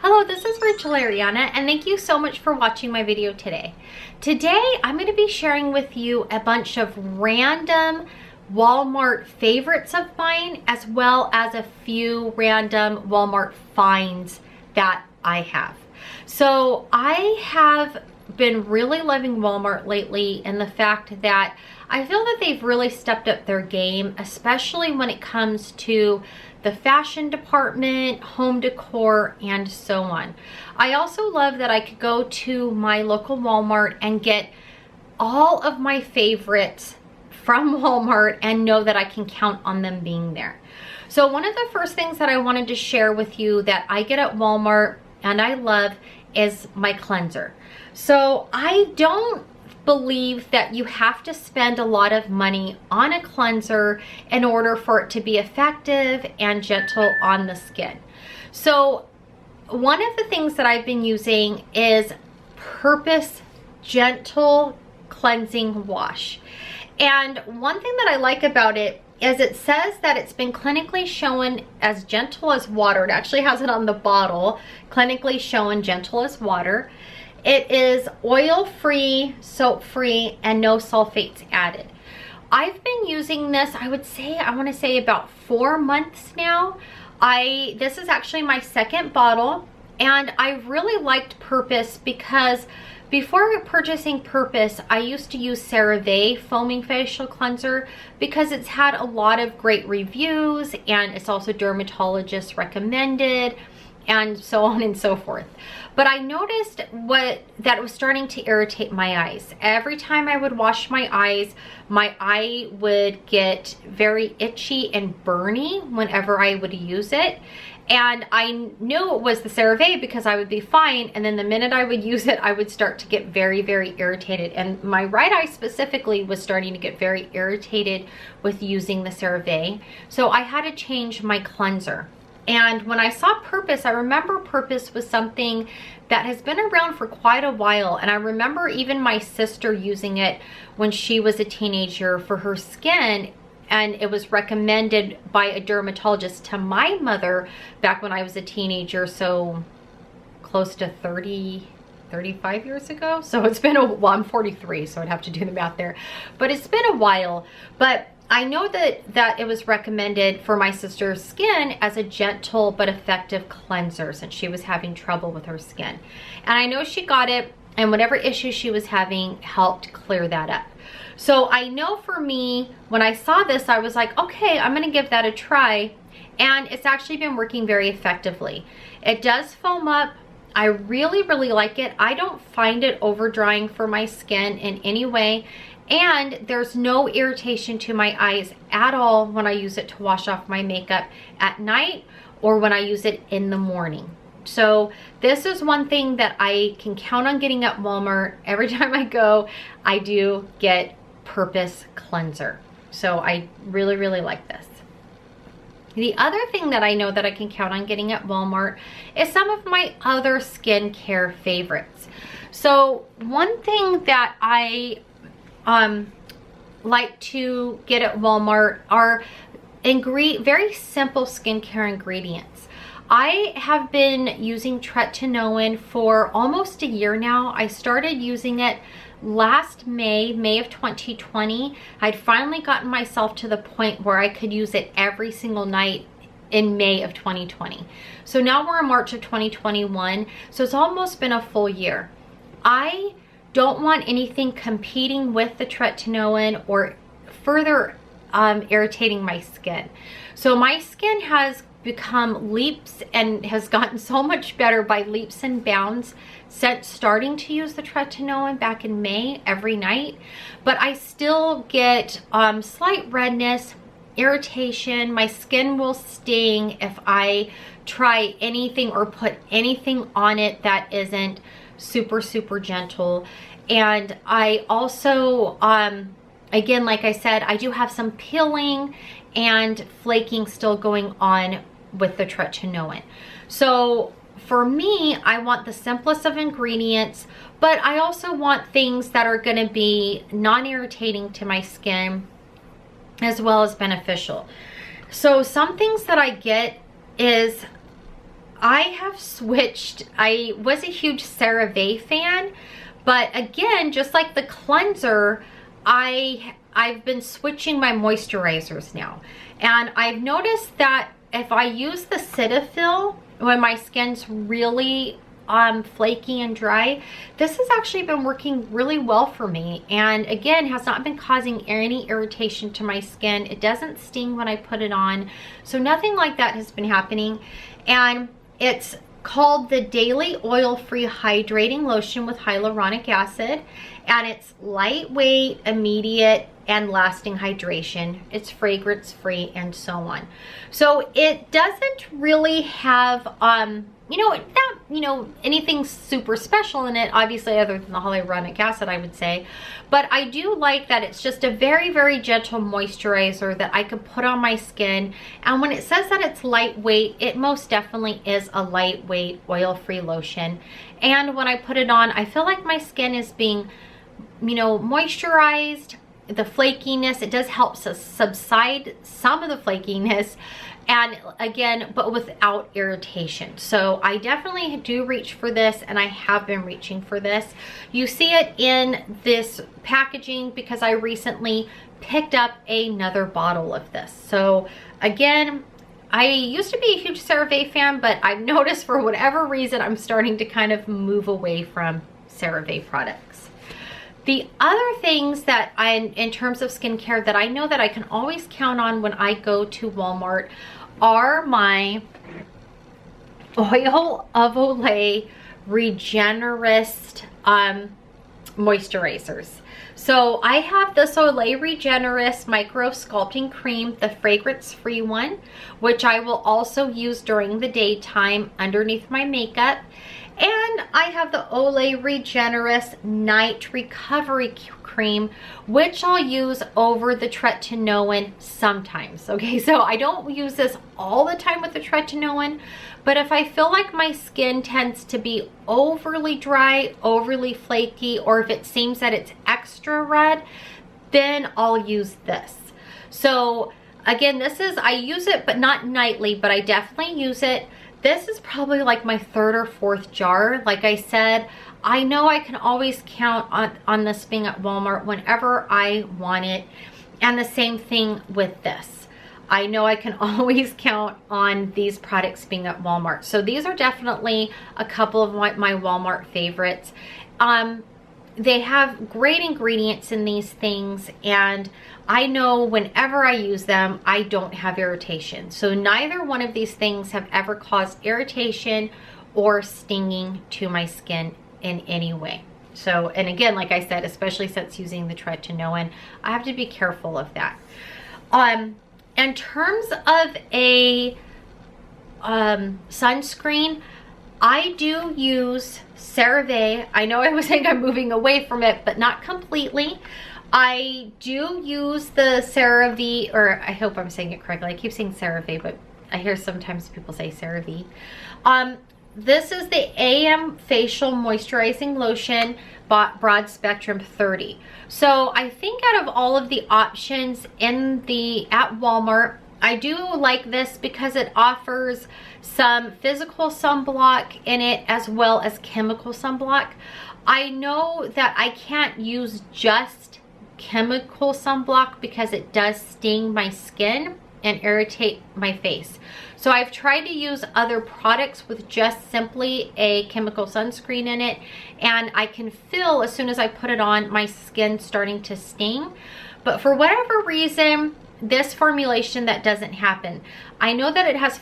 Hello, this is Ariana, and thank you so much for watching my video today. Today, I'm going to be sharing with you a bunch of random Walmart favorites of mine, as well as a few random Walmart finds that I have. So I have been really loving Walmart lately, and the fact that I feel that they've really stepped up their game, especially when it comes to the fashion department, home decor, and so on. I also love that I could go to my local Walmart and get all of my favorites from Walmart and know that I can count on them being there. So one of the first things that I wanted to share with you that I get at Walmart and I love is my cleanser. So I don't believe that you have to spend a lot of money on a cleanser in order for it to be effective and gentle on the skin. So one of the things that I've been using is Purpose Gentle Cleansing Wash. And one thing that I like about it is it says that it's been clinically shown as gentle as water. It actually has it on the bottle, clinically shown gentle as water. It is oil-free, soap-free, and no sulfates added. I've been using this, I want to say about 4 months now. This is actually my second bottle, and I really liked Purpose because before purchasing Purpose, I used to use CeraVe foaming facial cleanser because it's had a lot of great reviews, and it's also dermatologist recommended, and so on and so forth. But I noticed that it was starting to irritate my eyes. Every time I would wash my eyes, my eye would get very itchy and burny whenever I would use it. And I knew it was the CeraVe because I would be fine, and then the minute I would use it, I would start to get very, very irritated. And my right eye specifically was starting to get very irritated with using the CeraVe. So I had to change my cleanser. And when I saw Purpose, I remember Purpose was something that has been around for quite a while. And I remember even my sister using it when she was a teenager for her skin. And it was recommended by a dermatologist to my mother back when I was a teenager. So close to 35 years ago. So it's been well, I'm 43, so I'd have to do the math there. But it's been a while. But I know that it was recommended for my sister's skin as a gentle but effective cleanser since she was having trouble with her skin. And I know she got it, and whatever issue she was having helped clear that up. So I know for me, when I saw this, I was like, okay, I'm gonna give that a try. And it's actually been working very effectively. It does foam up. I really, really like it. I don't find it over drying for my skin in any way. And there's no irritation to my eyes at all when I use it to wash off my makeup at night or when I use it in the morning. So this is one thing that I can count on getting at Walmart. Every time I go, I do get Purpose cleanser. So I really, really like this. The other thing that I know that I can count on getting at Walmart is some of my other skincare favorites. So one thing that I like to get at Walmart are very simple skincare ingredients. I have been using tretinoin for almost a year now. I started using it last May of 2020. I'd finally gotten myself to the point where I could use it every single night in May of 2020. So now we're in March of 2021, so it's almost been a full year. I don't want anything competing with the tretinoin or further irritating my skin. So my skin has become leaps and has gotten so much better by leaps and bounds since starting to use the tretinoin back in May every night. But I still get slight redness, irritation. My skin will sting if I try anything or put anything on it that isn't super, super gentle. And I also, again, like I said, I do have some peeling and flaking still going on with the tretinoin. So for me, I want the simplest of ingredients, but I also want things that are going to be non-irritating to my skin as well as beneficial. So some things that I get is I have switched. I was a huge CeraVe fan, but again, just like the cleanser, I've been switching my moisturizers now. And I've noticed that if I use the Cetaphil when my skin's really flaky and dry, this has actually been working really well for me, and again has not been causing any irritation to my skin. It doesn't sting when I put it on, so nothing like that has been happening. And it's called the Daily Oil-Free Hydrating Lotion with Hyaluronic Acid, and it's lightweight, immediate, and lasting hydration. It's fragrance free and so on. So it doesn't really have anything super special in it, obviously, other than the hyaluronic acid, I would say. But I do like that it's just a very, very gentle moisturizer that I could put on my skin. And when it says that it's lightweight, it most definitely is a lightweight oil-free lotion. And when I put it on, I feel like my skin is being, moisturized. The flakiness, it does help subside some of the flakiness, and again, but without irritation. So I definitely do reach for this, and I have been reaching for this. You see it in this packaging because I recently picked up another bottle of this. So again, I used to be a huge CeraVe fan, but I've noticed for whatever reason I'm starting to kind of move away from CeraVe products. The other things that in terms of skincare that I know that I can always count on when I go to Walmart are my Oil of Olay Regenerist moisturizers. So I have this Olay Regenerist Micro-Sculpting Cream, the fragrance-free one, which I will also use during the daytime underneath my makeup. And I have the Olay Regenerist Night Recovery Cream, which I'll use over the tretinoin sometimes. Okay, so I don't use this all the time with the tretinoin, but if I feel like my skin tends to be overly dry, overly flaky, or if it seems that it's extra red, then I'll use this. So again, I use it, but not nightly, but I definitely use it. This is probably like my third or fourth jar. Like I said, I know I can always count on this being at Walmart whenever I want it. And the same thing with this. I know I can always count on these products being at Walmart. So these are definitely a couple of my Walmart favorites. They have great ingredients in these things, and I know whenever I use them, I don't have irritation. So neither one of these things have ever caused irritation or stinging to my skin in any way. So, and again, like I said, especially since using the tretinoin, I have to be careful of that. In terms of a sunscreen, I do use CeraVe. I know I was saying I'm moving away from it, but not completely. I do use the CeraVe, or I hope I'm saying it correctly. I keep saying CeraVe, but I hear sometimes people say CeraVe. This is the AM Facial Moisturizing Lotion, Broad Spectrum 30. So I think out of all of the options at Walmart, I do like this because it offers some physical sunblock in it as well as chemical sunblock. I know that I can't use just chemical sunblock because it does sting my skin and irritate my face. So I've tried to use other products with just simply a chemical sunscreen in it, and I can feel as soon as I put it on my skin starting to sting. But for whatever reason, this formulation, that doesn't happen. I know that it has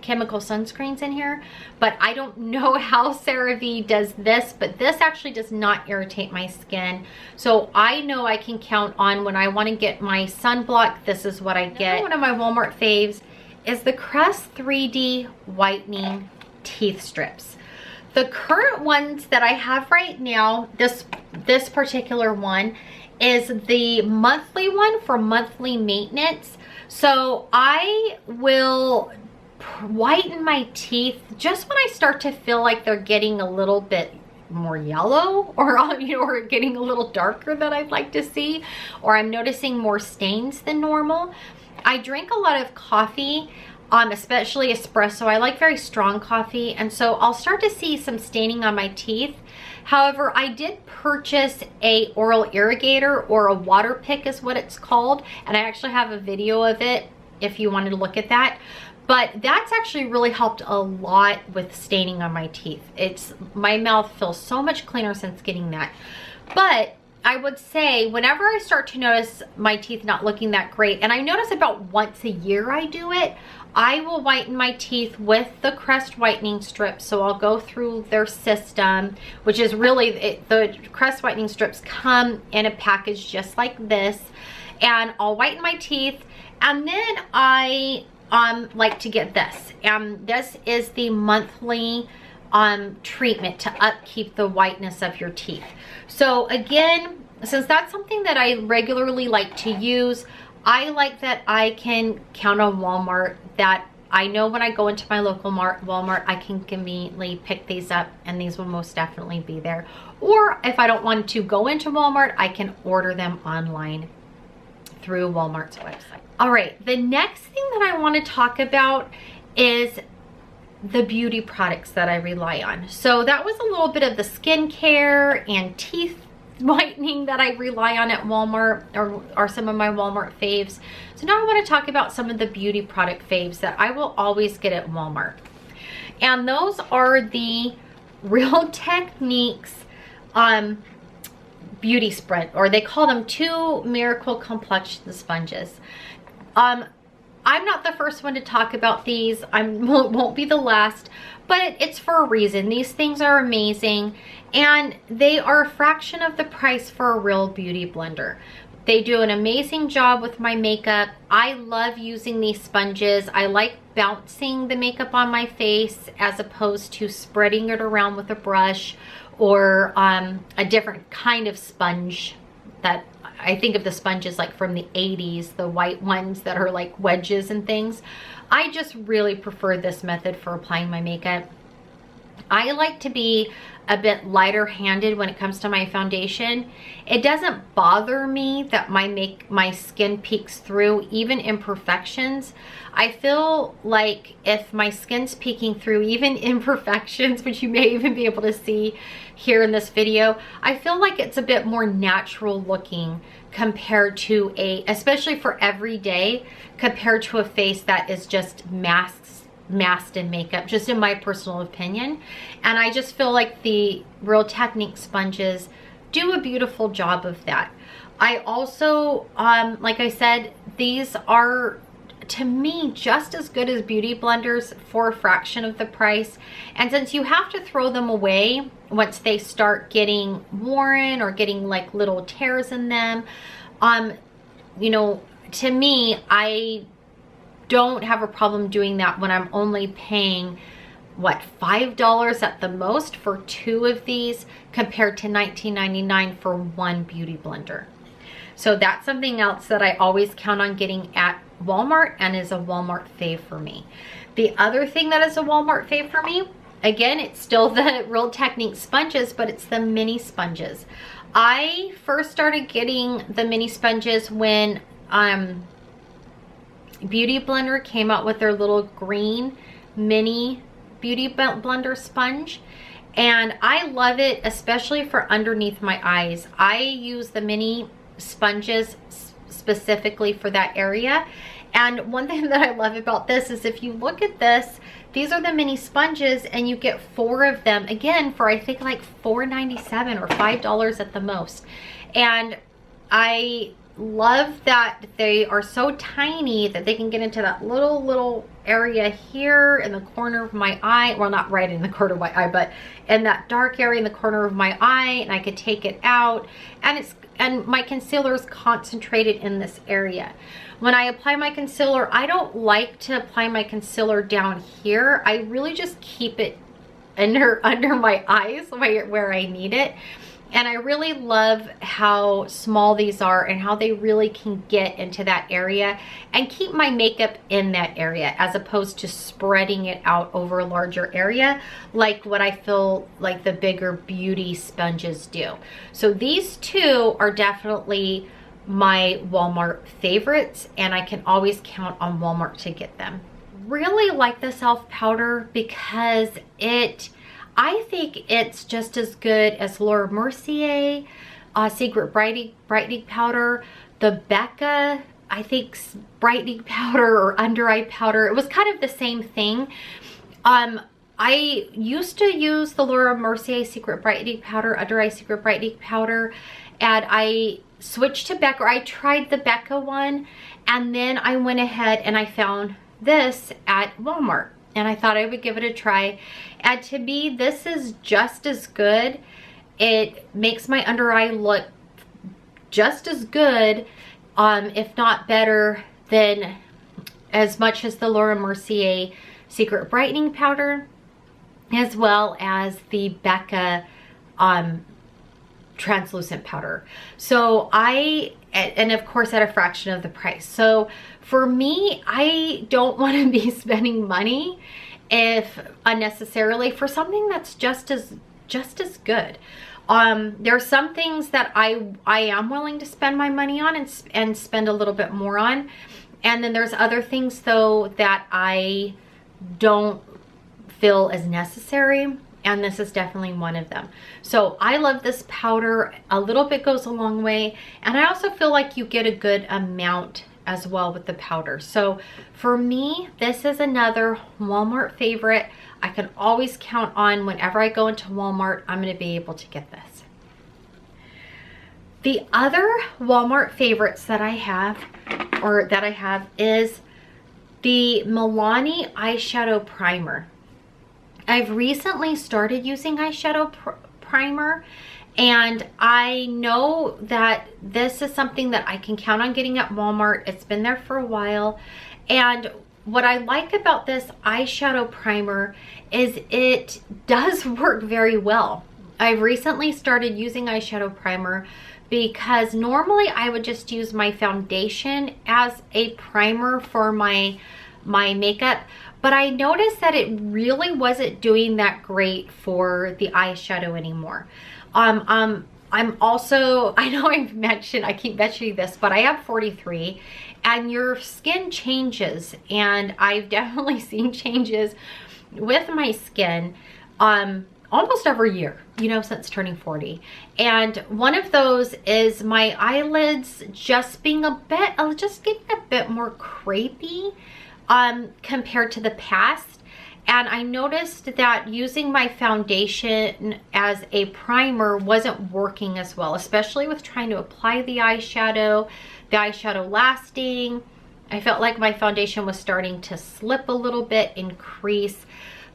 chemical sunscreens in here, but I don't know how CeraVe does this, but this actually does not irritate my skin. So I know I can count on when I want to get my sunblock, this is what I get. One of my Walmart faves is the Crest 3D Whitening Teeth Strips. The current ones that I have right now, this particular one, is the monthly one for monthly maintenance. So I will whiten my teeth just when I start to feel like they're getting a little bit more yellow, or or getting a little darker than I'd like to see, or I'm noticing more stains than normal. I drink a lot of coffee. especially espresso. I like very strong coffee, and so I'll start to see some staining on my teeth. However, I did purchase a oral irrigator, or a water pick is what it's called, and I actually have a video of it if you wanted to look at that. But that's actually really helped a lot with staining on my teeth. My mouth feels so much cleaner since getting that. But I would say whenever I start to notice my teeth not looking that great, and I notice about once a year I do it, I will whiten my teeth with the Crest whitening strips. So I'll go through their system, which is really, the Crest whitening strips come in a package just like this, and I'll whiten my teeth. And then I like to get this, and this is the monthly treatment to upkeep the whiteness of your teeth. So again, since that's something that I regularly like to use, I like that I can count on Walmart, that I know when I go into my local Walmart, I can conveniently pick these up, and these will most definitely be there. Or if I don't want to go into Walmart, I can order them online through Walmart's website. All right, the next thing that I want to talk about is the beauty products that I rely on. So that was a little bit of the skincare and teeth whitening that I rely on at Walmart, or are some of my Walmart faves. So now I want to talk about some of the beauty product faves that I will always get at Walmart. And those are the Real Techniques beauty spread, or they call them 2 Miracle Complexion sponges. I'm not the first one to talk about these. I won't be the last, but it's for a reason. These things are amazing, and they are a fraction of the price for a real beauty blender. They do an amazing job with my makeup. I love using these sponges. I like bouncing the makeup on my face as opposed to spreading it around with a brush, or a different kind of sponge that I think of the sponges like from the 80s, the white ones that are like wedges and things. I just really prefer this method for applying my makeup. I like to be a bit lighter handed when it comes to my foundation. It doesn't bother me that my skin peeks through, even imperfections. I feel like if my skin's peeking through even imperfections, which you may even be able to see here in this video, I feel like it's a bit more natural looking compared to especially for every day, compared to a face that is just masked in makeup, just in my personal opinion. And I just feel like the Real Techniques sponges do a beautiful job of that. I also, like I said, these are, to me, just as good as beauty blenders for a fraction of the price. And since you have to throw them away once they start getting worn or getting like little tears in them, you know, to me, I don't have a problem doing that when I'm only paying, what, $5 at the most for 2 of these, compared to $19.99 for 1 beauty blender. So that's something else that I always count on getting at Walmart, and is a Walmart fave for me. The other thing that is a Walmart fave for me, again, it's still the Real Techniques sponges, but it's the mini sponges. I first started getting the mini sponges when Beauty Blender came out with their little green mini beauty blender sponge, and I love it, especially for underneath my eyes. I use the mini sponges specifically for that area. And one thing that I love about this is, if you look at this, these are the mini sponges, and you get 4 of them, again, for I think like $4.97 or $5 at the most. And I love that they are so tiny that they can get into that little area here in the corner of my eye. Well, not right in the corner of my eye, but in that dark area in the corner of my eye, and I could take it out, and my concealer is concentrated in this area. When I apply my concealer, I don't like to apply my concealer down here. I really just keep it under my eyes where I need it. And I really love how small these are and how they really can get into that area and keep my makeup in that area, as opposed to spreading it out over a larger area like what I feel like the bigger beauty sponges do. So these 2 are definitely my Walmart favorites, and I can always count on Walmart to get them. really like this e.l.f. powder because I think it's just as good as Laura Mercier Secret Brightening Powder, the Becca, I think, brightening powder or under eye powder. It was kind of the same thing. I used to use the Laura Mercier Secret Brightening Powder, Under Eye Secret Brightening Powder, and I switched to Becca, or I tried the Becca one, and then I went ahead and I found this at Walmart, and I thought I would give it a try. And to me, this is just as good. It makes my under eye look just as good, if not better, than as much as the Laura Mercier Secret Brightening Powder, as well as the Becca translucent powder. So and of course at a fraction of the price. So for me, I don't want to be spending money if unnecessarily for something that's just as good. There are some things that I am willing to spend my money on and spend a little bit more on. And then there's other things though that I don't feel as necessary, and this is definitely one of them. So I love this powder. A little bit goes a long way, and I also feel like you get a good amount as well with the powder. So for me, this is another Walmart favorite. I can always count on whenever I go into Walmart, I'm going to be able to get this. The other Walmart favorites that I have, is the Milani Eyeshadow Primer. I've recently started using eyeshadow primer, and I know that this is something that I can count on getting at Walmart. It's been there for a while, and what I like about this eyeshadow primer is it does work very well. I've recently started using eyeshadow primer because normally I would just use my foundation as a primer for my makeup, but I noticed that it really wasn't doing that great for the eyeshadow anymore. I'm also, I know I keep mentioning this, but I have 43, and your skin changes, and I've definitely seen changes with my skin almost every year, you know, since turning 40. And one of those is my eyelids just getting a bit more crepey compared to the past. And I noticed that using my foundation as a primer wasn't working as well, especially with trying to apply the eyeshadow lasting. I felt like my foundation was starting to slip a little bit and crease.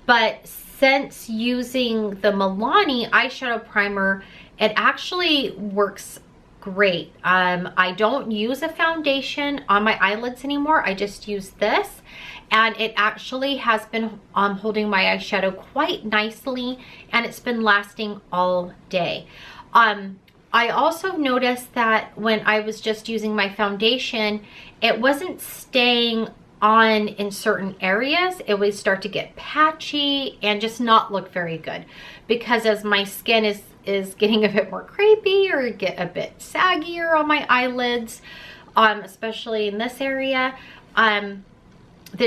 But since using the Milani eyeshadow primer, it actually works great. I don't use a foundation on my eyelids anymore. I just use this, and it actually has been holding my eyeshadow quite nicely, and it's been lasting all day. I also noticed that when I was just using my foundation, it wasn't staying on in certain areas. It would start to get patchy and just not look very good, because as my skin is getting a bit more crepey or get a bit saggier on my eyelids, especially in this area,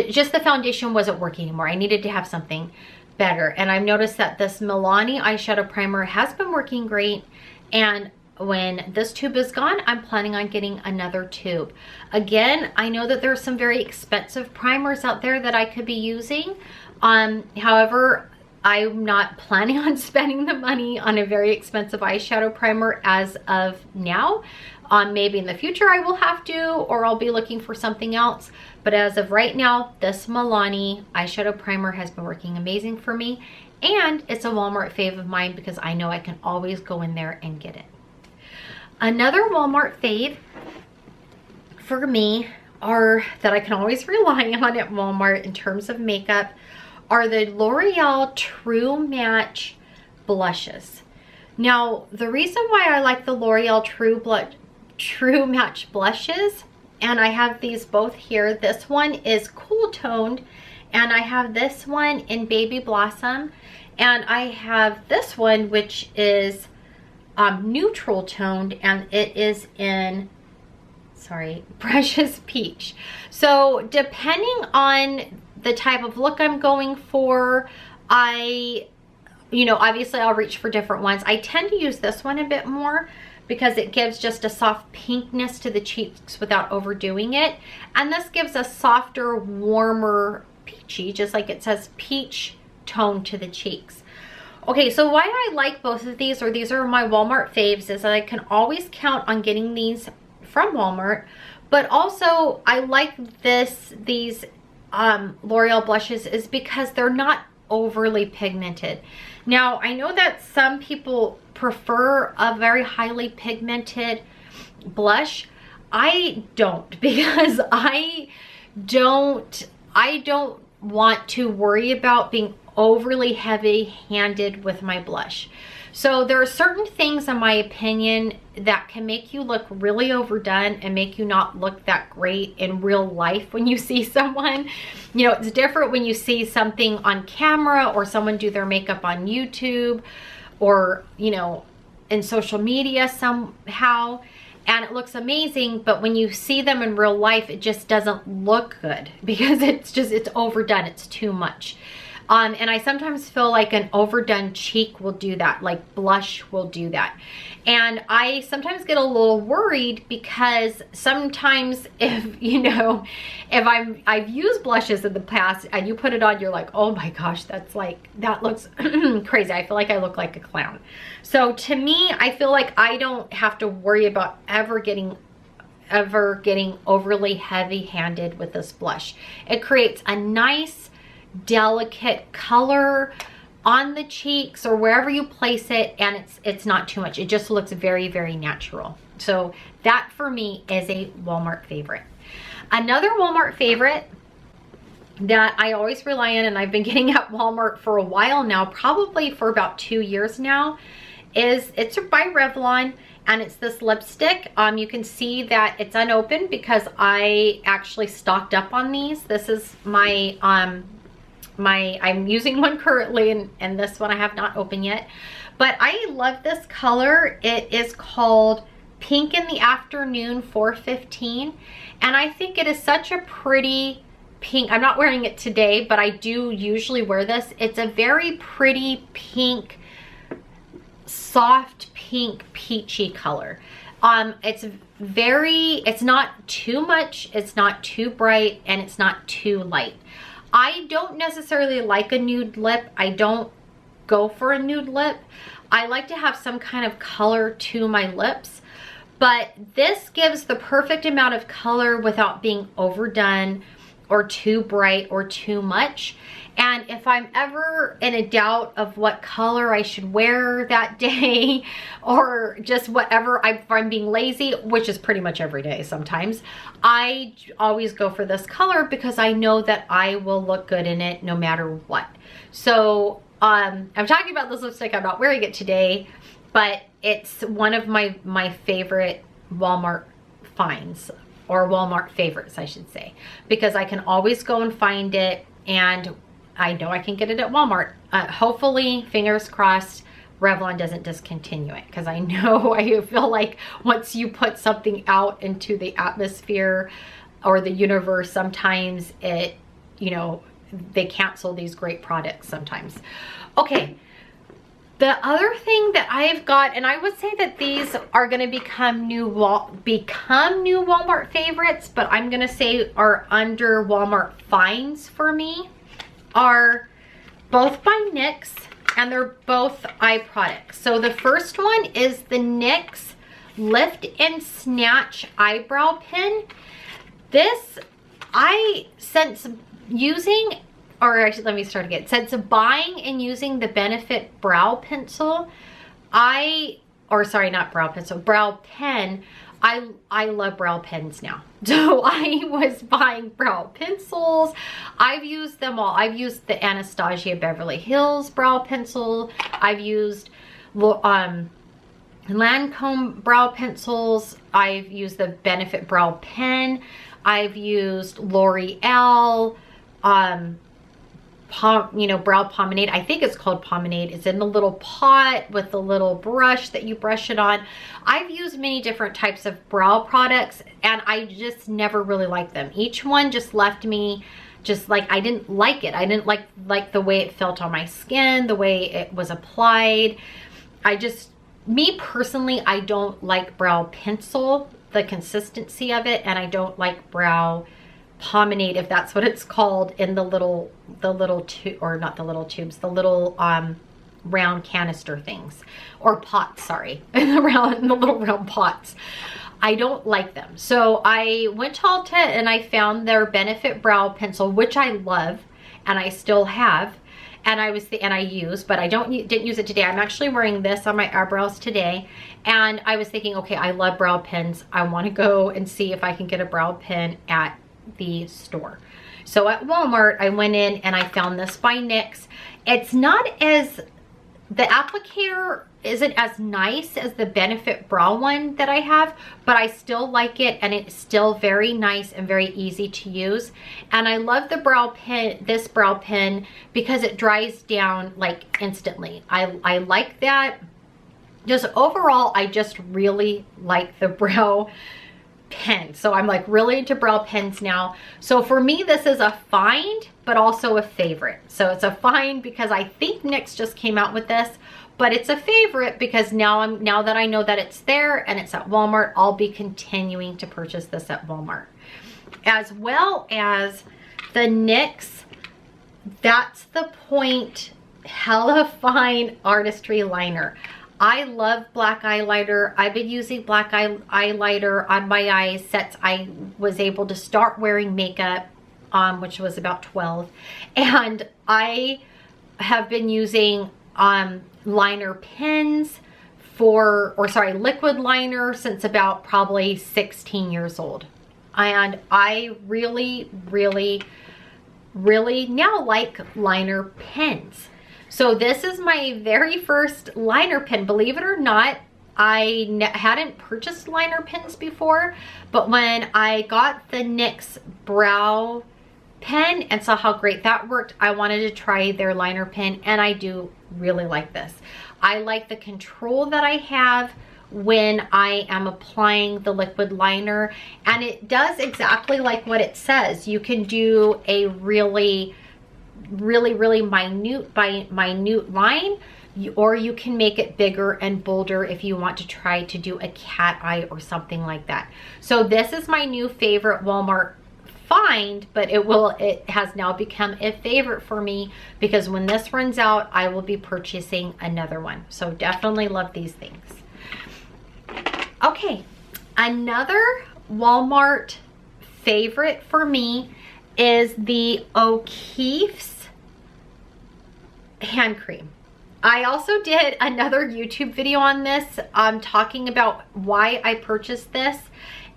just the foundation wasn't working anymore. I needed to have something better, and I've noticed that this Milani eyeshadow primer has been working great, and when this tube is gone, I'm planning on getting another tube. Again, I know that there's some very expensive primers out there that I could be using. However, I'm not planning on spending the money on a very expensive eyeshadow primer as of now. Maybe in the future I will have to, or I'll be looking for something else. But as of right now, this Milani eyeshadow primer has been working amazing for me. And it's a Walmart fave of mine because I know I can always go in there and get it. Another Walmart fave for me that I can always rely on at Walmart in terms of makeup are the L'Oreal True Match blushes. Now, the reason why I like the L'Oreal True Match blushes, and I have these both here. This one is cool toned, and I have this one in Baby Blossom, and I have this one which is neutral toned, and it is in Precious Peach. So depending on the type of look I'm going for, you know, obviously I'll reach for different ones. I tend to use this one a bit more because it gives just a soft pinkness to the cheeks without overdoing it. And this gives a softer, warmer, peachy, just like it says, peach tone to the cheeks. Okay, so why I like both of these, or these are my Walmart faves, is that I can always count on getting these from Walmart. But also I like these L'Oreal blushes is because they're not overly pigmented. Now, I know that some people prefer a very highly pigmented blush. I don't, because I don't want to worry about being overly heavy-handed with my blush. So there are certain things, in my opinion, that can make you look really overdone and make you not look that great in real life when you see someone. You know, it's different when you see something on camera or someone do their makeup on YouTube or, you know, in social media somehow, and it looks amazing, but when you see them in real life, it just doesn't look good because it's overdone, it's too much. And I sometimes feel like an overdone cheek will do that, like blush will do that. And I sometimes get a little worried because sometimes if, you know, if I've used blushes in the past and you put it on, you're like, oh my gosh, that looks crazy. I feel like I look like a clown. So to me, I feel like I don't have to worry about ever getting overly heavy-handed with this blush. It creates a nice, delicate color on the cheeks or wherever you place it, and it's not too much. It just looks very, very natural. So that for me is a Walmart favorite. Another Walmart favorite that I always rely on, and I've been getting at Walmart for a while now, probably for about 2 years now, it's by Revlon, and it's this lipstick. You can see that it's unopened because I actually stocked up on these. This is my I'm using one currently, and this one I have not opened yet. But I love this color. It is called Pink in the Afternoon 415, and I think it is such a pretty pink. I'm not wearing it today, but I do usually wear this. It's a very pretty pink, soft pink, peachy color. It's not too much, it's not too bright, and it's not too light. I don't necessarily like a nude lip. I don't go for a nude lip. I like to have some kind of color to my lips, but this gives the perfect amount of color without being overdone or too bright or too much. And if I'm ever in a doubt of what color I should wear that day, or just whatever, if I'm being lazy, which is pretty much every day sometimes, I always go for this color because I know that I will look good in it no matter what. So I'm talking about this lipstick. I'm not wearing it today, but it's one of my favorite Walmart finds, or Walmart favorites, I should say, because I can always go and find it, and I know I can get it at Walmart. Hopefully, fingers crossed, Revlon doesn't discontinue it, because I know, I feel like once you put something out into the atmosphere or the universe, sometimes it, you know, they cancel these great products sometimes. Okay, the other thing that I've got, and I would say that these are going to become new Walmart favorites, but I'm going to say are under Walmart finds for me, are both by NYX, and they're both eye products. So the first one is the NYX Lift and Snatch Eyebrow Pen. This, since using, or actually let me start again. Since buying and using the Benefit brow pencil, brow pen, I love brow pens now. So I was buying brow pencils. I've used them all. I've used the Anastasia Beverly Hills brow pencil. I've used Lancome brow pencils. I've used the Benefit brow pen. I've used L'Oreal brow pomade. I think it's called pomade. It's in the little pot with the little brush that you brush it on. I've used many different types of brow products, and I just never really liked them. Each one just left me just like, I didn't like it. I didn't like the way it felt on my skin, the way it was applied. Me personally, I don't like brow pencil, the consistency of it, and I don't like brow pomade, if that's what it's called, in the little tube, or not the little tubes, the little round canister things, or pots, sorry, in the little round pots. I don't like them. So I went to Ulta and I found their Benefit Brow Pencil, which I love and I still have. And I use, but I didn't use it today. I'm actually wearing this on my eyebrows today. And I was thinking, okay, I love brow pens. I want to go and see if I can get a brow pen at the store. So at Walmart, I went in and I found this by NYX. It's not as, the applicator isn't as nice as the Benefit Brow one that I have, but I still like it, and it's still very nice and very easy to use. And I love the brow pen, this brow pen, because it dries down like instantly. I like that. Just overall, I just really like the brow pen. So I'm like really into brow pens now. So for me, this is a find, but also a favorite. So it's a find because I think NYX just came out with this, but it's a favorite because now that I know that it's there and it's at Walmart, I'll be continuing to purchase this at Walmart. As well as the NYX That's the Point Hella Fine Artistry Liner. I love black eyeliner. I've been using black eyeliner on my eyes since I was able to start wearing makeup, which was about 12. And I have been using liner pens liquid liner since about probably 16 years old. And I really, really, really now like liner pens. So this is my very first liner pen. Believe it or not, I hadn't purchased liner pens before, but when I got the NYX brow pen and saw how great that worked, I wanted to try their liner pen, and I do really like this. I like the control that I have when I am applying the liquid liner, and it does exactly like what it says. You can do a really minute line, or you can make it bigger and bolder if you want to try to do a cat eye or something like that. So this is my new favorite Walmart find, but it has now become a favorite for me because when this runs out, I will be purchasing another one. So definitely love these things. Okay, another Walmart favorite for me is the O'Keeffe's hand cream. I also did another YouTube video on this, talking about why I purchased this.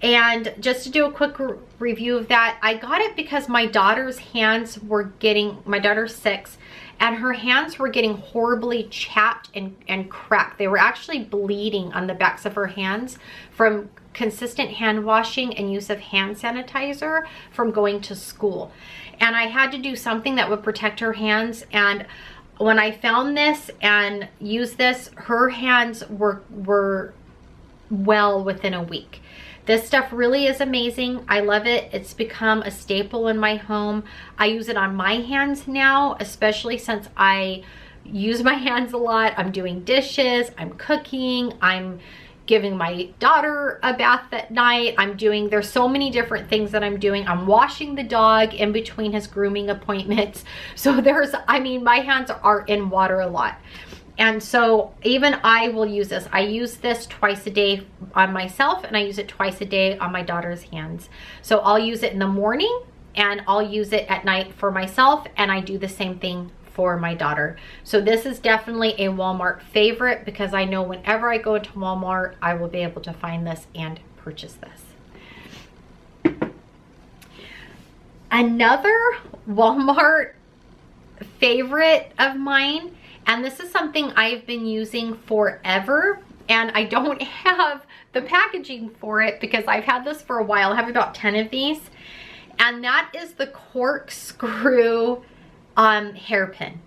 And just to do a quick review of that, I got it because my daughter's hands were getting, my daughter's 6, and her hands were getting horribly chapped and cracked. They were actually bleeding on the backs of her hands from consistent hand washing and use of hand sanitizer from going to school. And I had to do something that would protect her hands. And when I found this and used this, her hands were well within a week. This stuff really is amazing. I love it. It's become a staple in my home. I use it on my hands now, especially since I use my hands a lot. I'm doing dishes, I'm cooking, I'm giving my daughter a bath at night. There's so many different things that I'm doing. I'm washing the dog in between his grooming appointments. So my hands are in water a lot. And so even I will use this. I use this twice a day on myself, and I use it twice a day on my daughter's hands. So I'll use it in the morning and I'll use it at night for myself, and I do the same thing for my daughter. So this is definitely a Walmart favorite because I know whenever I go to Walmart, I will be able to find this and purchase this. Another Walmart favorite of mine, and this is something I've been using forever, and I don't have the packaging for it because I've had this for a while. I have about 10 of these, and that is the Corkscrew hairpin.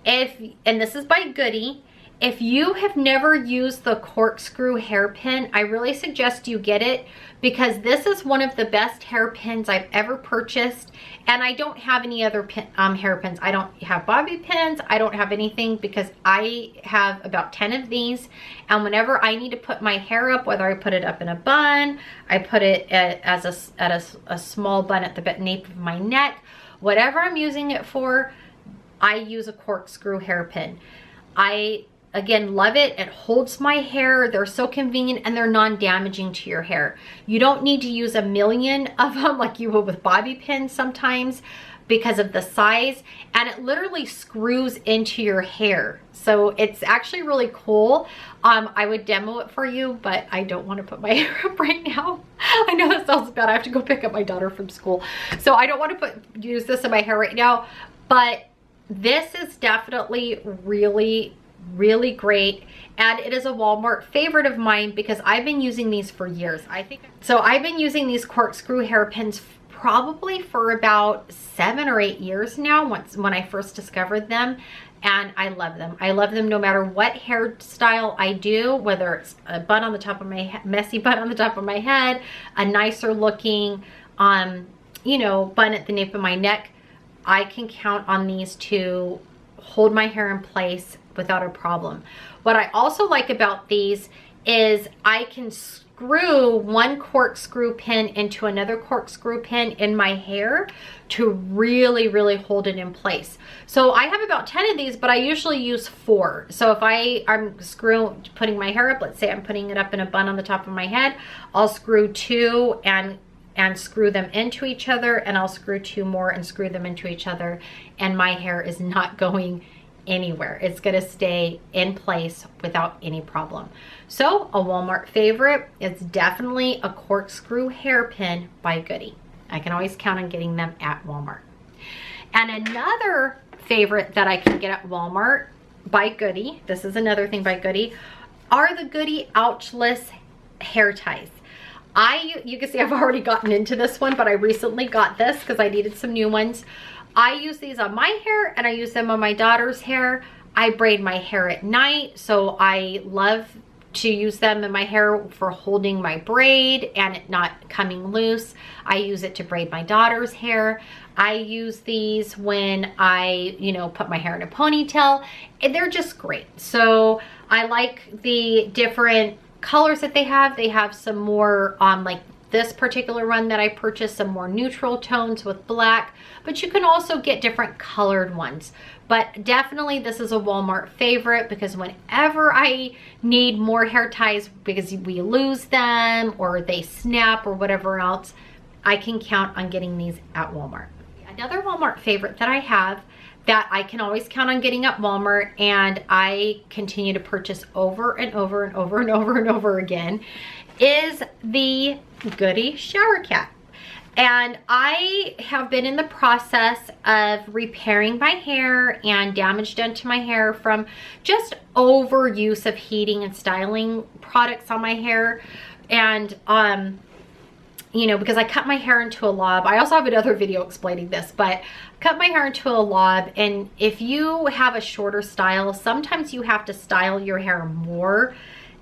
And this is by Goody, If you have never used the corkscrew hairpin, I really suggest you get it, because this is one of the best hairpins I've ever purchased. And I don't have any other hairpins. I don't have bobby pins. I don't have anything, because I have about 10 of these. And whenever I need to put my hair up, whether I put it up in a bun, I put it at a small bun at the nape of my neck, whatever I'm using it for, I use a corkscrew hairpin. I, again, love it. It holds my hair. They're so convenient, and they're non-damaging to your hair. You don't need to use a million of them like you would with bobby pins sometimes because of the size, and it literally screws into your hair. So it's actually really cool. I would demo it for you, but I don't want to put my hair up right now. I know that sounds bad. I have to go pick up my daughter from school. So I don't want to use this in my hair right now, but this is definitely really great, and it is a Walmart favorite of mine because I've been using these for years. I've been using these corkscrew hairpins probably for about 7 or 8 years now, when I first discovered them, and I love them. I love them no matter what hairstyle I do, whether it's a bun on the top of my messy bun on the top of my head, a nicer looking you know, bun at the nape of my neck. I can count on these to hold my hair in place without a problem. What I also like about these is I can screw one corkscrew pin into another corkscrew pin in my hair to really hold it in place. So I have about 10 of these, but I usually use 4. So if I'm putting my hair up, let's say I'm putting it up in a bun on the top of my head, I'll screw 2 and screw them into each other, and I'll screw 2 more and screw them into each other, and my hair is not going anywhere. It's going to stay in place without any problem. So a Walmart favorite is definitely a corkscrew hairpin by Goody. I can always count on getting them at Walmart. And another favorite that I can get at Walmart by Goody, this is another thing by Goody, are the Goody Ouchless hair ties. You can see I've already gotten into this one, but I recently got this because I needed some new ones. I use these on my hair, and I use them on my daughter's hair. I braid my hair at night, so I love to use them in my hair for holding my braid and it not coming loose. I use it to braid my daughter's hair. I use these when I, you know, put my hair in a ponytail. They're just great. So I like the different colors that they have. They have some more like this particular one that I purchased, some more neutral tones with black, but you can also get different colored ones. But definitely this is a Walmart favorite, because whenever I need more hair ties because we lose them or they snap or whatever else, I can count on getting these at Walmart. Another Walmart favorite that I have that I can always count on getting at Walmart, and I continue to purchase over and over again, is the Goody shower cap. And I have been in the process of repairing my hair and damage done to my hair from just overuse of heating and styling products on my hair. And you know, because I cut my hair into a lob. I also have another video explaining this, but cut my hair into a lob, and if you have a shorter style, sometimes you have to style your hair more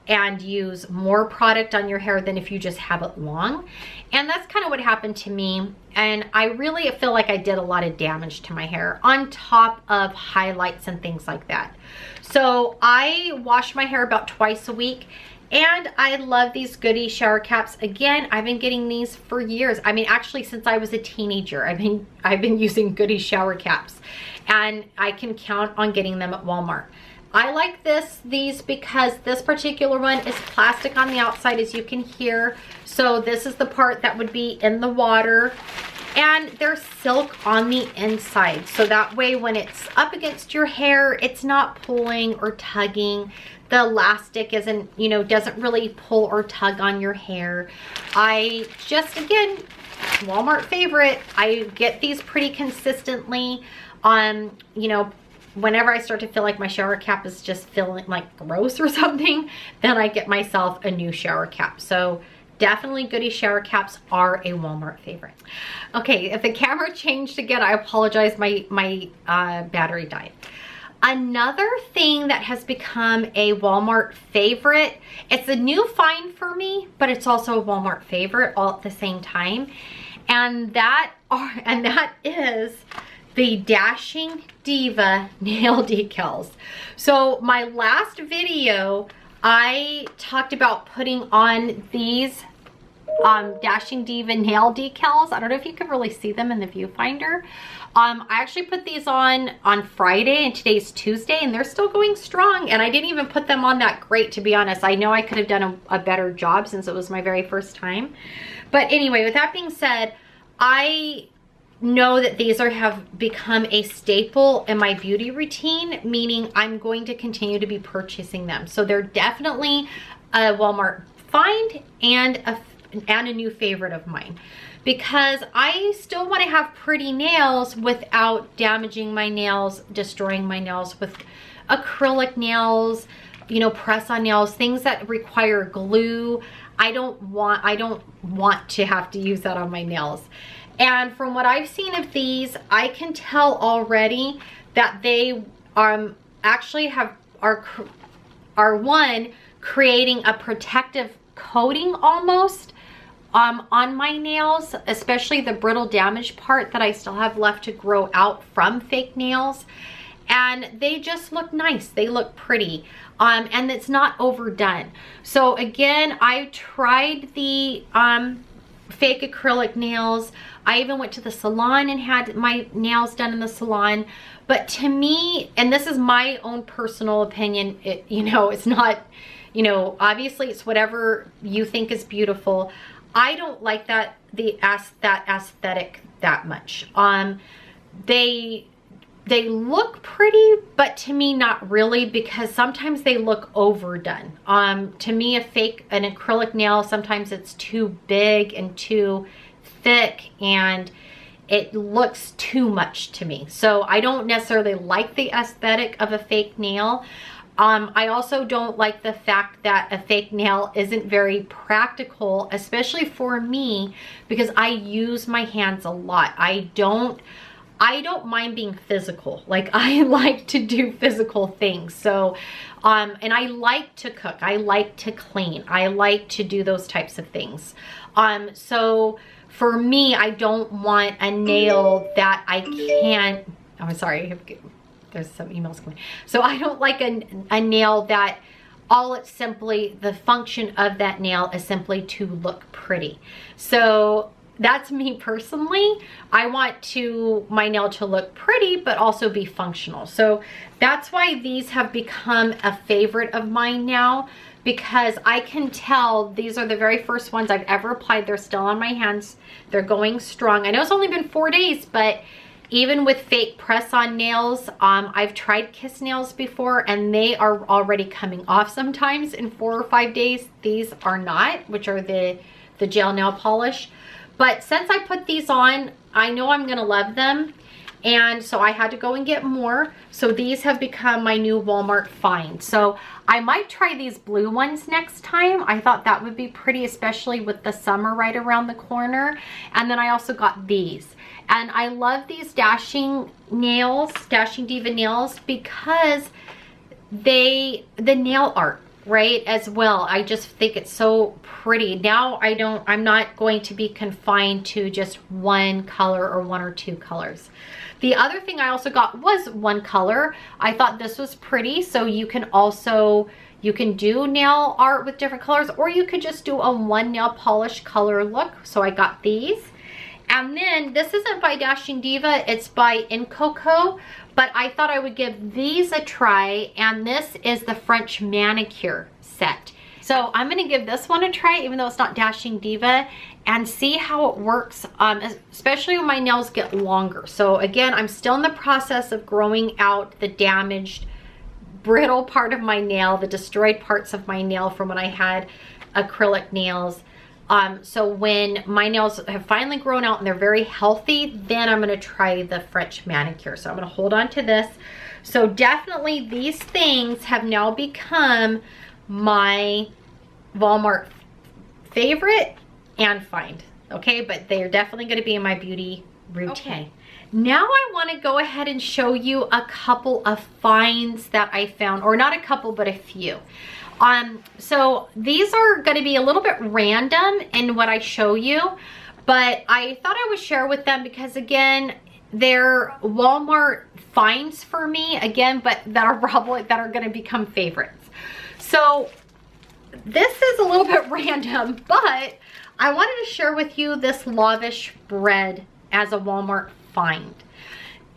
and use more product on your hair than if you just have it long. And that's kind of what happened to me. And I really feel like I did a lot of damage to my hair on top of highlights and things like that. So I wash my hair about twice a week. And I love these Goody shower caps. Again, I've been getting these for years. I mean, actually, since I was a teenager, I've been using Goody shower caps, and I can count on getting them at Walmart. I like these because this particular one is plastic on the outside, as you can hear. So this is the part that would be in the water, and they're silk on the inside. So that way, when it's up against your hair, it's not pulling or tugging. The elastic isn't, you know, doesn't really pull or tug on your hair. I just, again, Walmart favorite. I get these pretty consistently. You know, whenever I start to feel like my shower cap is just feeling like gross or something, then I get myself a new shower cap. So definitely Goody shower caps are a Walmart favorite. Okay, if the camera changed again, I apologize. My battery died. Another thing that has become a Walmart favorite, it's a new find for me, but it's also a Walmart favorite all at the same time. And that is the Dashing Diva nail decals. So my last video, I talked about putting on these Dashing Diva nail decals. I don't know if you can really see them in the viewfinder. I actually put these on Friday, and today's Tuesday, and they're still going strong. And I didn't even put them on that great, to be honest. I know I could have done a better job since it was my very first time. But anyway, with that being said, I know that these have become a staple in my beauty routine, meaning I'm going to continue to be purchasing them. So they're definitely a Walmart find and a new favorite of mine, because I still want to have pretty nails without damaging my nails, destroying my nails with acrylic nails, you know, press-on nails, things that require glue. I don't want to have to use that on my nails. And from what I've seen of these, I can tell already that they actually are one, creating a protective coating almost on my nails, especially the brittle damage part that I still have left to grow out from fake nails. And they just look nice. They look pretty. And it's not overdone. So again, I tried the fake acrylic nails. I even went to the salon and had my nails done in the salon. But to me, and this is my own personal opinion, you know, it's not, you know, obviously it's whatever you think is beautiful. I don't like that aesthetic that much. They look pretty, but to me not really, because sometimes they look overdone. To me, an acrylic nail, sometimes it's too big and too thick, and it looks too much to me. So I don't necessarily like the aesthetic of a fake nail. I also don't like the fact that a fake nail isn't very practical, especially for me, because I use my hands a lot. I don't mind being physical. Like, I like to do physical things. So, and I like to cook. I like to clean. I like to do those types of things. So for me, I don't want a nail that I can't, oh, I'm sorry. There's some emails coming. So I don't like a nail that the function of that nail is simply to look pretty. So that's me personally. I want my nail to look pretty, but also be functional. So that's why these have become a favorite of mine now, because I can tell these are the very first ones I've ever applied. They're still on my hands. They're going strong. I know it's only been 4 days, but even with fake press-on nails, I've tried kiss nails before, and they are already coming off sometimes in 4 or 5 days. These are not, which are the gel nail polish. But since I put these on, I know I'm gonna love them. And so I had to go and get more. So these have become my new Walmart find. So I might try these blue ones next time. I thought that would be pretty, especially with the summer right around the corner. And then I also got these. And I love these Dashing Diva nails, because the nail art, right, as well. I just think it's so pretty. Now I'm not going to be confined to just one color or 1 or 2 colors. The other thing I also got was one color. I thought this was pretty. So you can do nail art with different colors, or you could just do a one nail polish color look. So I got these. And then this isn't by Dashing Diva, it's by Incoco, but I thought I would give these a try, and this is the French manicure set. So I'm gonna give this one a try, even though it's not Dashing Diva, and see how it works, especially when my nails get longer. So again, I'm still in the process of growing out the damaged, brittle part of my nail, the destroyed parts of my nail from when I had acrylic nails. So when my nails have finally grown out and they're very healthy, then I'm gonna try the French manicure. So I'm gonna hold on to this. So definitely these things have now become my Walmart favorite and find, okay? But they're definitely gonna be in my beauty routine. Okay. Now I want to go ahead and show you a couple of finds that I found, or not a couple, but a few. So these are going to be a little bit random in what I show you, but I thought I would share with them because, again, they're Walmart finds for me, again, but that are probably that are going to become favorites. So this is a little bit random, but I wanted to share with you this Lavish Bread as a Walmart find,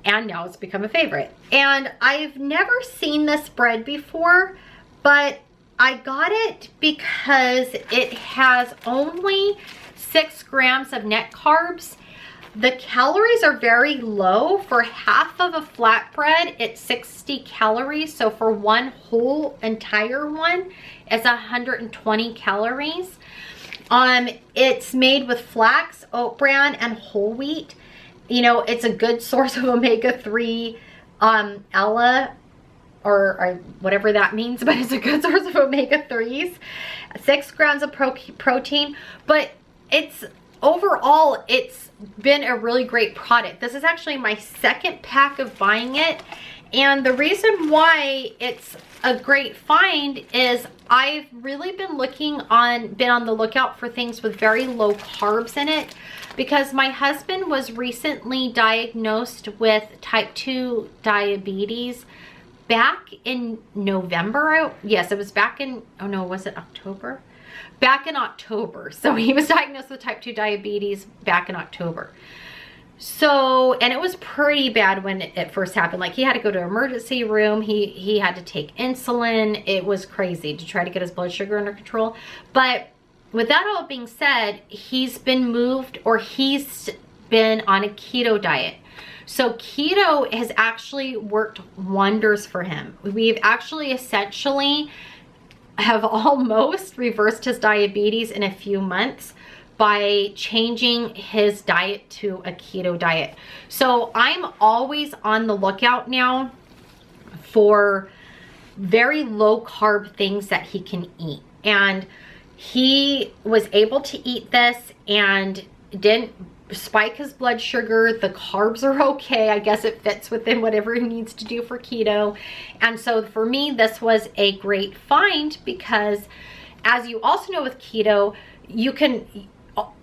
and now it's become a favorite. And I've never seen this bread before, but I got it because it has only 6 grams of net carbs. The calories are very low. For half of a flatbread, it's 60 calories. So for one whole entire one, it's 120 calories. It's made with flax, oat bran, and whole wheat. You know, it's a good source of omega-3, Ella, or whatever that means, but it's a good source of omega-3s. 6 grams of protein, but it's overall, it's been a really great product. This is actually my second pack of buying it, and the reason why it's a great find is I've really been on the lookout for things with very low carbs in it, because my husband was recently diagnosed with type 2 diabetes back in November. Yes, it was back in, oh no, was it October? Back in October. So he was diagnosed with type 2 diabetes back in October. So, and it was pretty bad when it first happened. Like, he had to go to an emergency room. He had to take insulin. It was crazy to try to get his blood sugar under control. But with that all being said, he's been moved, or he's been on a keto diet. So keto has actually worked wonders for him. We've actually essentially have almost reversed his diabetes in a few months by changing his diet to a keto diet. So I'm always on the lookout now for very low carb things that he can eat. And he was able to eat this and didn't spike his blood sugar. The carbs are okay. I guess it fits within whatever he needs to do for keto. And so for me, this was a great find, because as you also know with keto, you can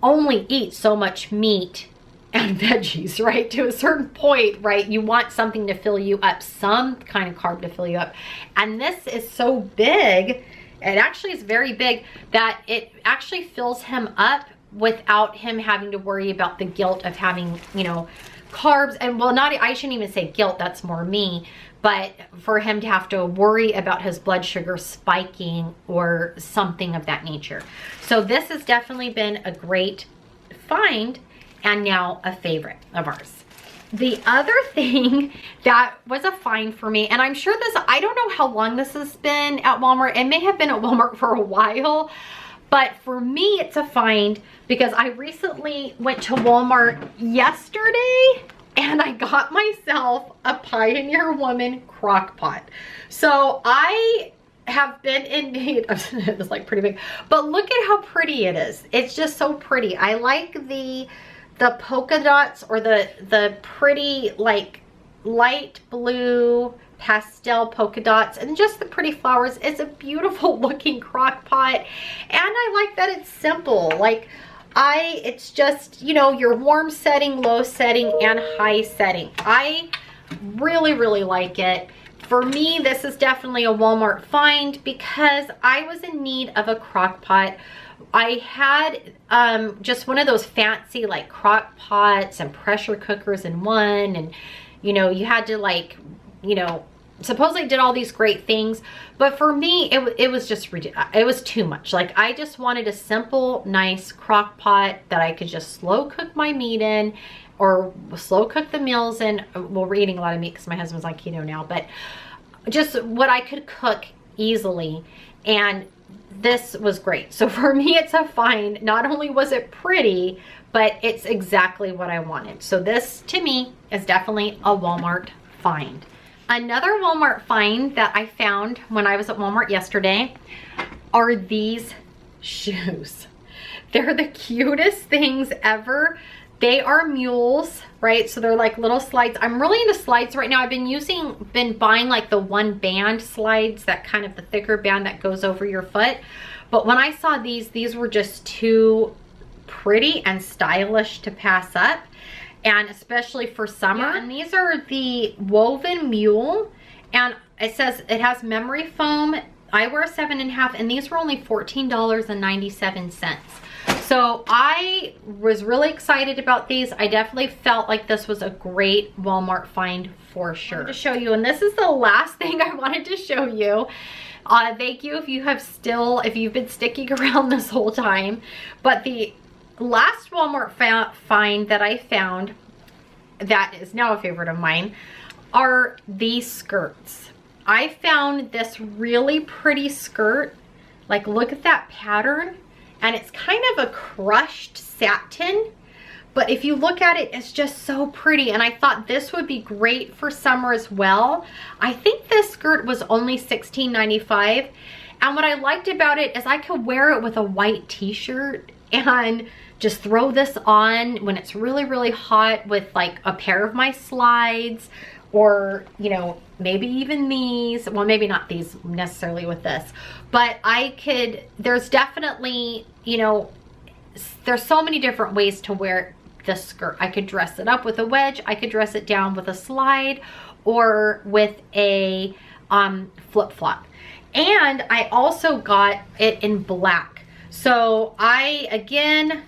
only eat so much meat and veggies, right? To a certain point, right? You want something to fill you up, some kind of carb to fill you up. And this is so big, it actually is very big, that it actually fills him up without him having to worry about the guilt of having, you know, carbs. And well, not, I shouldn't even say guilt, that's more me, but for him to have to worry about his blood sugar spiking or something of that nature. So this has definitely been a great find, and now a favorite of ours. The other thing that was a find for me, and I'm sure this, I don't know how long this has been at Walmart. It may have been at Walmart for a while, but for me, it's a find because I recently went to Walmart yesterday and I got myself a Pioneer Woman crock pot. So I have been in need of, it's like pretty big, but look at how pretty it is. It's just so pretty. I like the polka dots, or the pretty like light blue pastel polka dots, and just the pretty flowers. It's a beautiful looking crock pot, and I like that it's simple. Like, it's just, you know, your warm setting, low setting, and high setting. I really, really like it. For me, this is definitely a Walmart find because I was in need of a crock pot. I had just one of those fancy like crock pots and pressure cookers in one, and you know, you had to, like, you know, supposedly did all these great things, but for me it was just ridiculous. It was too much. Like, I just wanted a simple, nice crock pot that I could just slow cook my meat in, or slow cook the meals in. Well, we're eating a lot of meat because my husband's on keto now, but just what I could cook easily, and this was great. So for me, it's a find. Not only was it pretty, but it's exactly what I wanted. So this, to me, is definitely a Walmart find. Another Walmart find that I found when I was at Walmart yesterday are these shoes. They're the cutest things ever. They are mules, right? So they're like little slides. I'm really into slides right now. I've been buying like the one band slides, that kind of the thicker band that goes over your foot. But when I saw these were just too pretty and stylish to pass up, and especially for summer. Yeah. And these are the woven mule, and it says it has memory foam. I wear 7.5, and these were only $14.97. So I was really excited about these. I definitely felt like this was a great Walmart find for sure. To show you, and this is the last thing I wanted to show you. Thank you if you've been sticking around this whole time. But the last Walmart find that I found that is now a favorite of mine are these skirts. I found this really pretty skirt. Like, look at that pattern. And it's kind of a crushed satin, but if you look at it, it's just so pretty. And I thought this would be great for summer as well. I think this skirt was only $16.95. And what I liked about it is I could wear it with a white t-shirt and just throw this on when it's really, really hot with like a pair of my slides, or, you know, maybe even these. Well, maybe not these necessarily with this, but there's definitely, you know, there's so many different ways to wear this skirt. I could dress it up with a wedge, I could dress it down with a slide, or with a flip-flop. And I also got it in black. So I, again,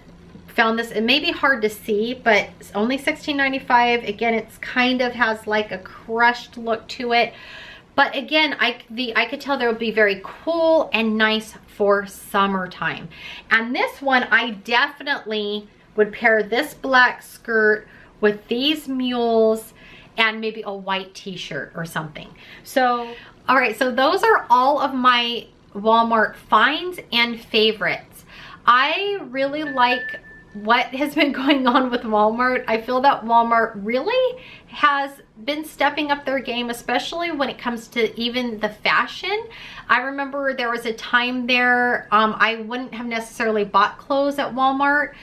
found this. It may be hard to see, but it's only $16.95. Again, it's kind of has like a crushed look to it. But again, I could tell there would be very cool and nice for summertime. And this one, I definitely would pair this black skirt with these mules and maybe a white t-shirt or something. So, all right, so those are all of my Walmart finds and favorites. I really like what has been going on with Walmart. I feel that Walmart really has been stepping up their game, especially when it comes to even the fashion. I remember there was a time there, I wouldn't have necessarily bought clothes at Walmart,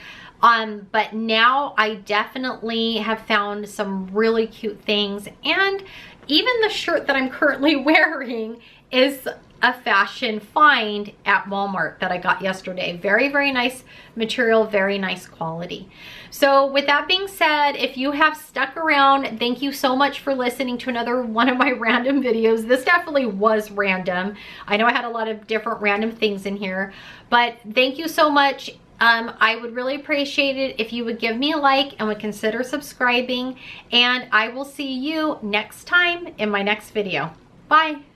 but now I definitely have found some really cute things. And even the shirt that I'm currently wearing is a fashion find at Walmart that I got yesterday. Very, very nice material, very nice quality. So with that being said, if you have stuck around, thank you so much for listening to another one of my random videos. This definitely was random. I know I had a lot of different random things in here, but thank you so much. I would really appreciate it if you would give me a like and would consider subscribing, and I will see you next time in my next video. Bye.